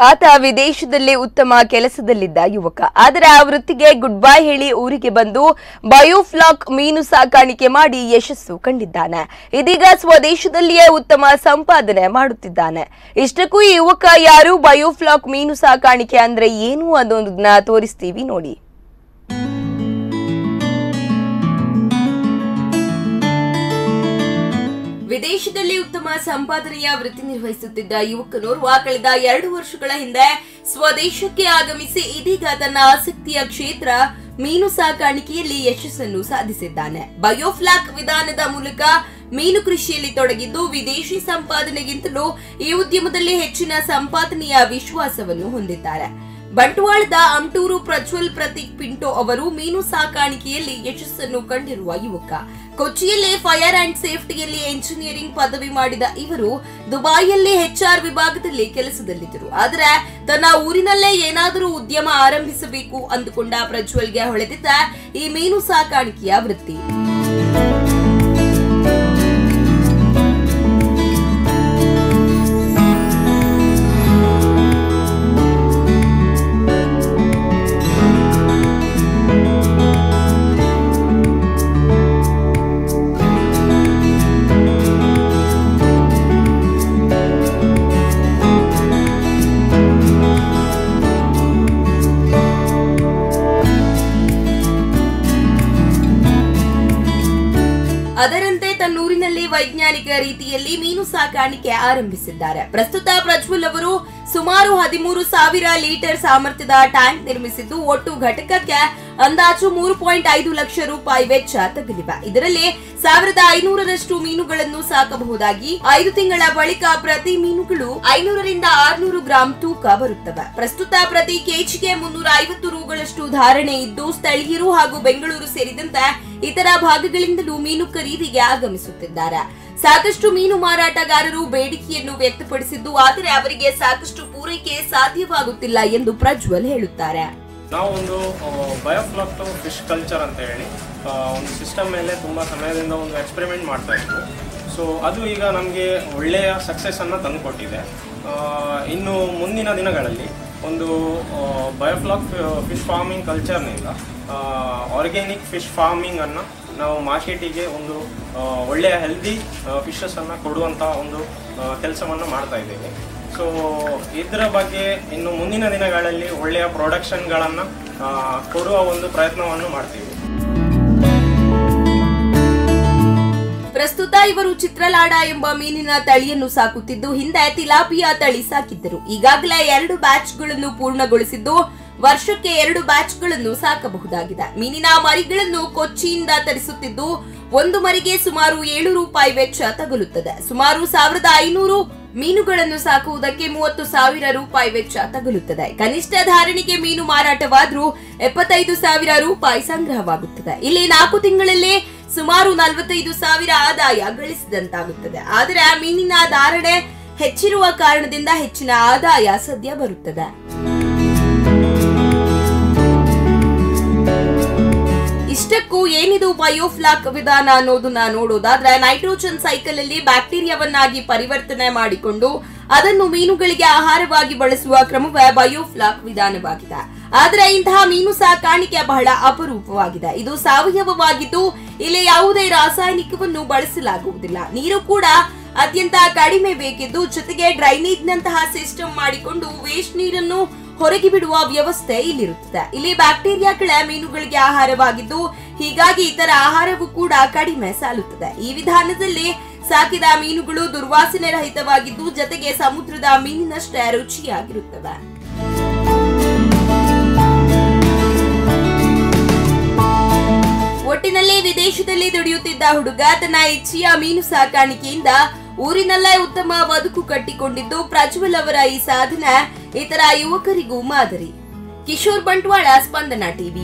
ಆತ ವಿದೇಶದಲ್ಲಿ ಉತ್ತಮ ಕೆಲಸದಲ್ಲಿದ್ದ ಯುವಕ. ಆದರೆ ಆ ವೃತ್ತಿಗೆ ಗುಡ್ ಬೈ ಹೇಳಿ ಊರಿಗೆ ಬಂದು ಬಯೋಫ್ಲಾಕ್ ಮೀನು ಸಾಕಾಣಿಕೆ ಮಾಡಿ ಯಶಸ್ಸು ಕಂಡಿದ್ದಾನೆ. ಇದೀಗ ಸ್ವದೇಶದಲ್ಲಿಯೇ ಉತ್ತಮ ಸಂಪಾದನೆ ಮಾಡುತ್ತಿದ್ದಾನೆ. ಇಷ್ಟಕ್ಕೂ ಈ ಯುವಕ ಯಾರು, ಬಯೋಫ್ಲಾಕ್ ಮೀನು ಸಾಕಾಣಿಕೆ ಅಂದ್ರೆ ಏನು ಅನ್ನೋದನ್ನ ತೋರಿಸ್ತೀವಿ ನೋಡಿ. ವಿದೇಶದಲ್ಲಿ ಉತ್ತಮ ಸಂಪಾದನೆಯ ವೃತ್ತಿ ನಿರ್ವಹಿಸುತ್ತಿದ್ದ ಯುವಕನೋರ್ವ ಕಳೆದ 2 ವರ್ಷಗಳ ಹಿಂದೆ ಸ್ವದೇಶಕ್ಕೆ ಆಗಮಿಸಿ ಇದೀಗ ತನ್ನ ಆಸಕ್ತಿಯ ಕ್ಷೇತ್ರ ಮೀನು ಸಾಕಾಣಿಕೆಯಲ್ಲಿ ಯಶಸ್ಸನ್ನು ಸಾಧಿಸಿದ್ದಾನೆ. ಬಯೋಫ್ಲಾಕ್ ವಿಧಾನದ ಮೂಲಕ ಮೀನು ಕೃಷಿಯಲ್ಲಿ ತೊಡಗಿದ್ದು ವಿದೇಶಿ ಸಂಪಾದನೆಗಿಂತಲೂ ಈ ಉದ್ಯಮದಲ್ಲಿ ಹೆಚ್ಚಿನ ಸಂಪಾದನೆಯ ವಿಶ್ವಾಸವನ್ನು ಹೊಂದಿದ್ದಾರೆ. ಬಂಟ್ವಾಳದ ಅಮ್ಟೂರು ಪ್ರಜ್ವಲ್ ಪ್ರತೀಕ್ ಪಿಂಟೋ ಅವರು ಮೀನು ಸಾಕಾಣಿಕೆಯಲ್ಲಿ ಯಶಸ್ಸನ್ನು ಕಂಡಿರುವ ಯುವಕ. ಕೊಚ್ಚಿಯಲ್ಲಿ ಫೈರ್ ಅಂಡ್ ಸೇಫ್ಟಿಯಲ್ಲಿ ಎಂಜಿನಿಯರಿಂಗ್ ಪದವಿ ಮಾಡಿದ ಇವರು ದುಬೈಯಲ್ಲಿ HR ವಿಭಾಗದಲ್ಲಿ ಕೆಲಸದಲ್ಲಿದ್ದರು. ಆದರೆ ತನ್ನ ಊರಿನಲ್ಲೇ ಏನಾದರೂ ಉದ್ಯಮ ಆರಂಭಿಸಬೇಕು ಅಂದುಕೊಂಡ ಪ್ರಜ್ವಲ್ಗೆ ಹೊಳೆದಿದ್ದ ಈ ಮೀನು ಸಾಕಾಣಿಕೆಯ ವೃತ್ತಿ. ಅದರಂತೆ ತನ್ನೂರಿನಲ್ಲಿ ವೈಜ್ಞಾನಿಕ ರೀತಿಯಲ್ಲಿ ಮೀನು ಸಾಕಾಣಿಕೆ ಆರಂಭಿಸಿದ್ದಾರೆ. ಪ್ರಸ್ತುತ ಪ್ರಜ್ವಲ್ ಅವರು ಸುಮಾರು 13,000 ಲೀಟರ್ ಸಾಮರ್ಥ್ಯದ ಟ್ಯಾಂಕ್ ನಿರ್ಮಿಸಿದ್ದು ಒಟ್ಟು ಘಟಕಕ್ಕೆ ಅಂದಾಜು 3.5 ಲಕ್ಷ ರೂಪಾಯಿ ವೆಚ್ಚ ತಗಲಿವೆ. ಇದರಲ್ಲಿ 1,500ರಷ್ಟು ಮೀನುಗಳನ್ನು ಸಾಕಬಹುದಾಗಿ 5 ತಿಂಗಳ ಬಳಿಕ ಪ್ರತಿ ಮೀನುಗಳು 500 ರಿಂದ 600 ಗ್ರಾಂ ತೂಕ ಬರುತ್ತವೆ. ಪ್ರಸ್ತುತ ಪ್ರತಿ ಕೆಜಿಗೆ 350 ರೂಗಳಷ್ಟು ಧಾರಣೆ ಇದ್ದು ಸ್ಥಳೀಯರು ಹಾಗೂ ಬೆಂಗಳೂರು ಸೇರಿದಂತೆ ಇತರ ಭಾಗಗಳಿಂದಲೂ ಮೀನು ಖರೀದಿಗೆ ಆಗಮಿಸುತ್ತಿದ್ದಾರೆ. ಸಾಕಷ್ಟು ಮೀನು ಮಾರಾಟಗಾರರು ಬೇಡಿಕೆಯನ್ನು ವ್ಯಕ್ತಪಡಿಸಿದ್ದು ಆದರೆ ಅವರಿಗೆ ಸಾಕಷ್ಟು ಪೂರೈಕೆ ಸಾಧ್ಯವಾಗುತ್ತಿಲ್ಲ ಎಂದು ಪ್ರಜ್ವಲ್ ಹೇಳುತ್ತಾರೆ. ನಾವು ಒಂದು ಬಯೋಫ್ಲಾಕ್ ಫಿಶ್ ಕಲ್ಚರ್ ಅಂತ ಹೇಳಿ ಒಂದು ಸಿಸ್ಟಮ್ ಮೇಲೆ ತುಂಬಾ ಸಮಯದಿಂದ ಒಂದು ಎಕ್ಸ್ಪೆರಿಮೆಂಟ್ ಮಾಡ್ತಾ ಇದ್ವಿ. ಸೊ ಅದು ಈಗ ನಮಗೆ ಒಳ್ಳೆಯ ಸಕ್ಸಸ್ ಅನ್ನು ತಂದುಕೊಟ್ಟಿದೆ. ಇನ್ನು ಮುಂದಿನ ದಿನಗಳಲ್ಲಿ ಒಂದು ಬಯೋಫ್ಲಾಕ್ ಫಿಶ್ ಫಾರ್ಮಿಂಗ್ ಕಲ್ಚರ್ನಿಂದ ಆರ್ಗ್ಯಾನಿಕ್ ಫಿಶ್ ಫಾರ್ಮಿಂಗ್ ಅನ್ನು ನಾವು ಮಾರ್ಕೆಟಿಗೆ ಒಂದು ಒಳ್ಳೆಯ ಹೆಲ್ದಿ ಫಿಶಸ್ ಅನ್ನು ಕೊಡುವಂಥ ಒಂದು ಕೆಲಸವನ್ನು ಮಾಡ್ತಾ ಇದ್ದೇವೆ. ಸೊ ಇದರ ಬಗ್ಗೆ ಇನ್ನು ಮುಂದಿನ ದಿನಗಳಲ್ಲಿ ಒಳ್ಳೆಯ ಪ್ರೊಡಕ್ಷನ್ಗಳನ್ನು ಕೊಡುವ ಒಂದು ಪ್ರಯತ್ನವನ್ನು ಮಾಡ್ತೀವಿ. ಪ್ರಸ್ತುತ ಇವರು ಚಿತ್ರಲಾಡ ಎಂಬ ಮೀನಿನ ತಳಿಯನ್ನು ಸಾಕುತ್ತಿದ್ದು ಹಿಂದೆ ತಿಲಾಪಿಯಾ ತಳಿ ಸಾಕಿದ್ದರು. ಈಗಾಗಲೇ 2 ಬ್ಯಾಚ್ಗಳನ್ನು ಪೂರ್ಣಗೊಳಿಸಿದ್ದು ವರ್ಷಕ್ಕೆ 2 ಬ್ಯಾಚ್ಗಳನ್ನು ಸಾಕಬಹುದಾಗಿದೆ. ಮೀನಿನ ಮರಿಗಳನ್ನು ಕೊಚ್ಚಿಯಿಂದ ತರಿಸುತ್ತಿದ್ದು ಒಂದು ಮರಿಗೆ ಸುಮಾರು 7 ರೂಪಾಯಿ ವೆಚ್ಚ ತಗುಲುತ್ತದೆ. ಸುಮಾರು 1,500 ಮೀನುಗಳನ್ನು ಸಾಕುವುದಕ್ಕೆ 30,000 ರೂಪಾಯಿ ವೆಚ್ಚ ತಗುಲುತ್ತದೆ. ಕನಿಷ್ಠ ಧಾರಣೆಗೆ ಮೀನು ಮಾರಾಟವಾದ್ರೂ 75,000 ರೂಪಾಯಿ ಸಂಗ್ರಹವಾಗುತ್ತದೆ. ಇಲ್ಲಿ 4 ತಿಂಗಳಲ್ಲಿ ಸುಮಾರು 45,000 ಆದಾಯ ಗಳಿಸಿದಂತಾಗುತ್ತದೆ. ಆದರೆ ಮೀನಿನ ಧಾರಣೆ ಹೆಚ್ಚಿರುವ ಕಾರಣದಿಂದ ಹೆಚ್ಚಿನ ಆದಾಯ ಸದ್ಯ ಬರುತ್ತದೆ. ಇಷ್ಟಕ್ಕೂ ಏನಿದು ಬಯೋಫ್ಲಾಕ್ ವಿಧಾನ ಅನ್ನೋದನ್ನ ನೋಡೋದಾದ್ರೆ ನೈಟ್ರೋಜನ್ ಸೈಕಲ್ ಅಲ್ಲಿ ಬ್ಯಾಕ್ಟೀರಿಯಾವನ್ನಾಗಿ ಪರಿವರ್ತನೆ ಮಾಡಿಕೊಂಡು ಅದನ್ನು ಮೀನುಗಳಿಗೆ ಆಹಾರವಾಗಿ ಬಳಸುವ ಕ್ರಮವೇ ಬಯೋಫ್ಲಾಕ್ ವಿಧಾನವಾಗಿದೆ. ಆದರೆ ಇಂತಹ ಮೀನು ಸಾಕಾಣಿಕೆ ಬಹಳ ಅಪರೂಪವಾಗಿದೆ. ಇದು ಸಾವಯವವಾಗಿದ್ದು ಇಲ್ಲಿ ಯಾವುದೇ ರಾಸಾಯನಿಕವನ್ನು ಬಳಸಲಾಗುವುದಿಲ್ಲ. ನೀರು ಕೂಡ ಅತ್ಯಂತ ಕಡಿಮೆ ಬೇಕಿದ್ದು ಜೊತೆಗೆ ಡ್ರೈನೇಜ್ ನಂತಹ ಸಿಸ್ಟಮ್ ಮಾಡಿಕೊಂಡು ವೇಸ್ಟ್ ನೀರನ್ನು ಹೊರಗೆ ಬಿಡುವ ವ್ಯವಸ್ಥೆ ಇಲ್ಲಿರುತ್ತದೆ. ಇಲ್ಲಿ ಬ್ಯಾಕ್ಟೀರಿಯಾಗಳ ಮೀನುಗಳಿಗೆ ಆಹಾರವಾಗಿದ್ದು ಹೀಗಾಗಿ ಇತರ ಆಹಾರವೂ ಕೂಡ ಕಡಿಮೆ ಸಾಲುತ್ತದೆ. ಈ ವಿಧಾನದಲ್ಲಿ ಸಾಕಿದ ಮೀನುಗಳು ದುರ್ವಾಸನೆ ರಹಿತವಾಗಿದ್ದು ಜೊತೆಗೆ ಸಮುದ್ರದ ಮೀನಿನಷ್ಟೇ ರುಚಿಯಾಗಿರುತ್ತವೆ. ಒಟ್ಟಿನಲ್ಲಿ ವಿದೇಶದಲ್ಲಿ ದುಡಿಯುತ್ತಿದ್ದ ಹುಡುಗ ತನ್ನ ಇಚ್ಛೆಯ ಮೀನು ಸಾಕಾಣಿಕೆಯಿಂದ ಊರಿನಲ್ಲೇ ಉತ್ತಮ ಬದುಕು ಕಟ್ಟಿಕೊಂಡಿದ್ದು ಪ್ರಜ್ವಲ್ ಅವರ ಈ ಸಾಧನೆ ಇತರ ಯುವಕರಿಗೂ ಮಾದರಿ. ಕಿಶೋರ್ ಬಂಟ್ವಾಳ, ಸ್ಪಂದನ ಟಿವಿ.